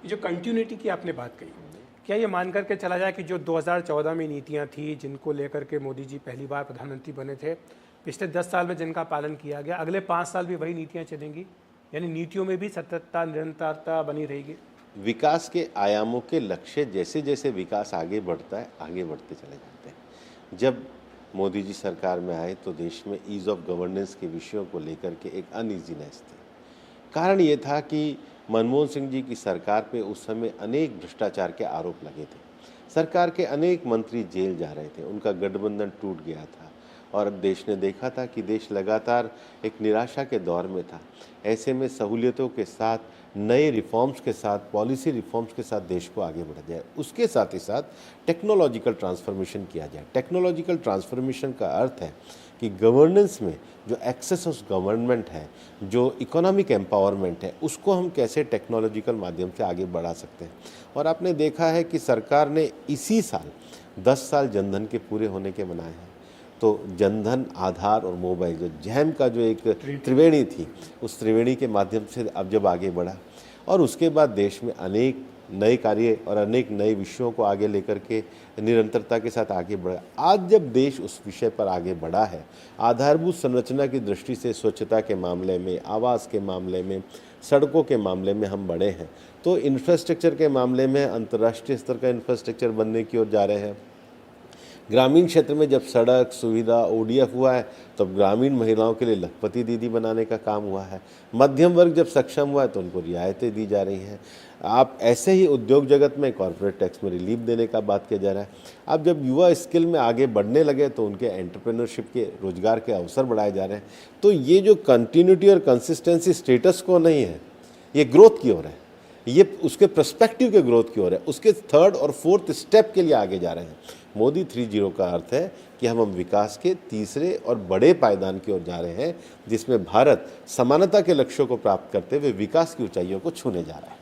ये जो कंटिन्यूटी की आपने बात कही, क्या ये मान करके चला जाए कि जो 2014 में नीतियां थी जिनको लेकर के मोदी जी पहली बार प्रधानमंत्री बने थे, पिछले 10 साल में जिनका पालन किया गया, अगले 5 साल भी वही नीतियां चलेंगी? यानी नीतियों में भी सततता निरंतरता बनी रहेगी? विकास के आयामों के लक्ष्य जैसे जैसे विकास आगे बढ़ता है, आगे बढ़ते चले जाते हैं। जब मोदी जी सरकार में आए तो देश में ईज़ ऑफ गवर्नेंस के विषयों को लेकर के एक अनईजीनेस थी। कारण ये था कि मनमोहन सिंह जी की सरकार पे उस समय अनेक भ्रष्टाचार के आरोप लगे थे। सरकार के अनेक मंत्री जेल जा रहे थे, उनका गठबंधन टूट गया था और देश ने देखा था कि देश लगातार एक निराशा के दौर में था। ऐसे में सहूलियतों के साथ, नए रिफॉर्म्स के साथ, पॉलिसी रिफॉर्म्स के साथ देश को आगे बढ़ा जाए। उसके साथ ही साथ टेक्नोलॉजिकल ट्रांसफॉर्मेशन किया जाए। टेक्नोलॉजिकल ट्रांसफॉर्मेशन का अर्थ है कि गवर्नेंस में जो एक्सेस ऑफ गवर्नमेंट है, जो इकोनॉमिक एम्पावरमेंट है, उसको हम कैसे टेक्नोलॉजिकल माध्यम से आगे बढ़ा सकते हैं। और आपने देखा है कि सरकार ने इसी साल 10 साल जनधन के पूरे होने के मनाए हैं। तो जनधन, आधार और मोबाइल, जो जैम का जो एक त्रिवेणी थी, उस त्रिवेणी के माध्यम से अब जब आगे बढ़ा और उसके बाद देश में अनेक नए कार्य और अनेक नए विषयों को आगे लेकर के निरंतरता के साथ आगे बढ़ा। आज जब देश उस विषय पर आगे बढ़ा है, आधारभूत संरचना की दृष्टि से स्वच्छता के मामले में, आवास के मामले में, सड़कों के मामले में हम बढ़े हैं, तो इंफ्रास्ट्रक्चर के मामले में अंतर्राष्ट्रीय स्तर का इंफ्रास्ट्रक्चर बनने की ओर जा रहे हैं। ग्रामीण क्षेत्र में जब सड़क सुविधा ओडीएफ हुआ है, तब ग्रामीण महिलाओं के लिए लखपति दीदी बनाने का काम हुआ है। मध्यम वर्ग जब सक्षम हुआ है तो उनको रियायतें दी जा रही हैं। आप ऐसे ही उद्योग जगत में कॉर्पोरेट टैक्स में रिलीफ देने का बात किया जा रहा है। अब जब युवा स्किल में आगे बढ़ने लगे तो उनके एंटरप्रेन्योरशिप के, रोजगार के अवसर बढ़ाए जा रहे हैं। तो ये जो कंटिन्यूटी और कंसिस्टेंसी स्टेटस को नहीं है, ये ग्रोथ की ओर है, ये उसके पर्सपेक्टिव के ग्रोथ की ओर है, उसके थर्ड और फोर्थ स्टेप के लिए आगे जा रहे हैं। मोदी 3.0 का अर्थ है कि हम विकास के तीसरे और बड़े पायदान की ओर जा रहे हैं, जिसमें भारत समानता के लक्ष्यों को प्राप्त करते हुए विकास की ऊंचाइयों को छूने जा रहा है।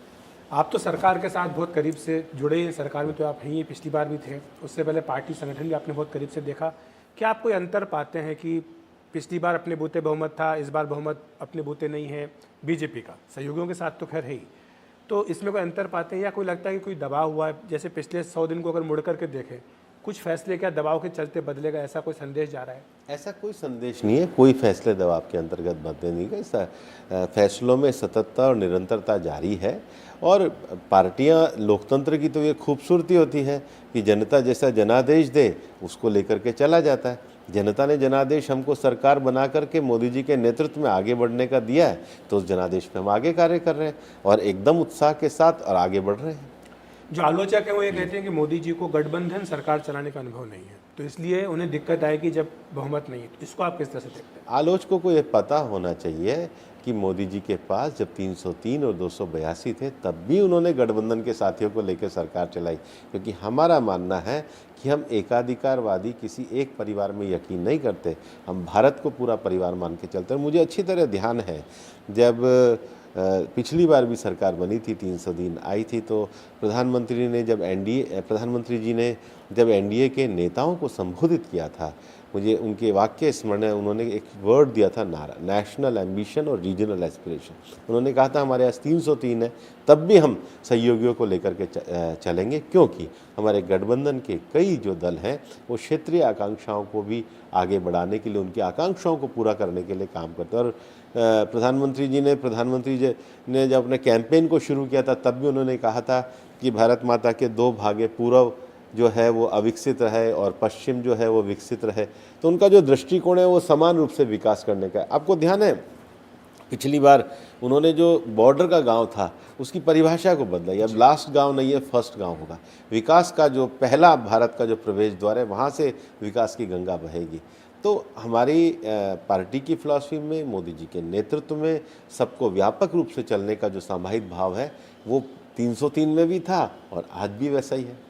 आप तो सरकार के साथ बहुत करीब से जुड़े हैं, सरकार में तो आप हैं ही, पिछली बार भी थे, उससे पहले पार्टी संगठन भी आपने बहुत करीब से देखा। क्या आप कोई अंतर पाते हैं कि पिछली बार अपने बूते बहुमत था, इस बार बहुमत अपने बूते नहीं है बीजेपी का, सहयोगियों के साथ तो खैर है ही, तो इसमें कोई अंतर पाते हैं या कोई लगता है कि कोई दबाव हुआ है? जैसे पिछले 100 दिन को अगर मुड़ करके देखें, कुछ फैसले क्या दबाव के चलते बदलेगा, ऐसा कोई संदेश जा रहा है? ऐसा कोई संदेश नहीं है, कोई फैसले दबाव के अंतर्गत बदले नहीं गए। फैसलों में सततता और निरंतरता जारी है। और पार्टियां, लोकतंत्र की तो ये खूबसूरती होती है कि जनता जैसा जनादेश दे उसको लेकर के चला जाता है। जनता ने जनादेश हमको सरकार बना करके मोदी जी के नेतृत्व में आगे बढ़ने का दिया है, तो उस जनादेश पे हम आगे कार्य कर रहे हैं और एकदम उत्साह के साथ और आगे बढ़ रहे हैं। जो आलोचक है वो ये कहते हैं कि मोदी जी को गठबंधन सरकार चलाने का अनुभव नहीं है, तो इसलिए उन्हें दिक्कत आएगी जब बहुमत नहीं है। तो इसको आप किस तरह से देखते हैं? आलोचकों को ये पता होना चाहिए कि मोदी जी के पास जब 303 और 282 थे, तब भी उन्होंने गठबंधन के साथियों को लेकर सरकार चलाई। क्योंकि हमारा मानना है कि हम एकाधिकारवादी किसी एक परिवार में यकीन नहीं करते, हम भारत को पूरा परिवार मान के चलते हैं। मुझे अच्छी तरह ध्यान है, जब पिछली बार भी सरकार बनी थी, 300 दिन आई थी, तो प्रधानमंत्री जी ने जब एनडीए के नेताओं को संबोधित किया था, मुझे उनके वाक्य स्मरण है। उन्होंने एक वर्ड दिया था, नारा, नेशनल एम्बिशन और रीजनल एस्पिरेशन। उन्होंने कहा था हमारे पास 303 है, तब भी हम सहयोगियों को लेकर के चलेंगे, क्योंकि हमारे गठबंधन के कई जो दल हैं वो क्षेत्रीय आकांक्षाओं को भी आगे बढ़ाने के लिए, उनकी आकांक्षाओं को पूरा करने के लिए काम करते हैं। और प्रधानमंत्री जी ने जब अपने कैंपेन को शुरू किया था, तब भी उन्होंने कहा था कि भारत माता के 2 भाग, पूर्व जो है वो अविकसित रहे और पश्चिम जो है वो विकसित रहे। तो उनका जो दृष्टिकोण है वो समान रूप से विकास करने का है। आपको ध्यान है, पिछली बार उन्होंने जो बॉर्डर का गांव था उसकी परिभाषा को बदला। अब लास्ट गांव नहीं है, फर्स्ट गांव होगा। विकास का जो पहला भारत का जो प्रवेश द्वार है, वहाँ से विकास की गंगा बहेगी। तो हमारी पार्टी की फिलॉसफी में, मोदी जी के नेतृत्व में सबको व्यापक रूप से चलने का जो सामाहिक भाव है वो 303 में भी था और आज भी वैसा ही है।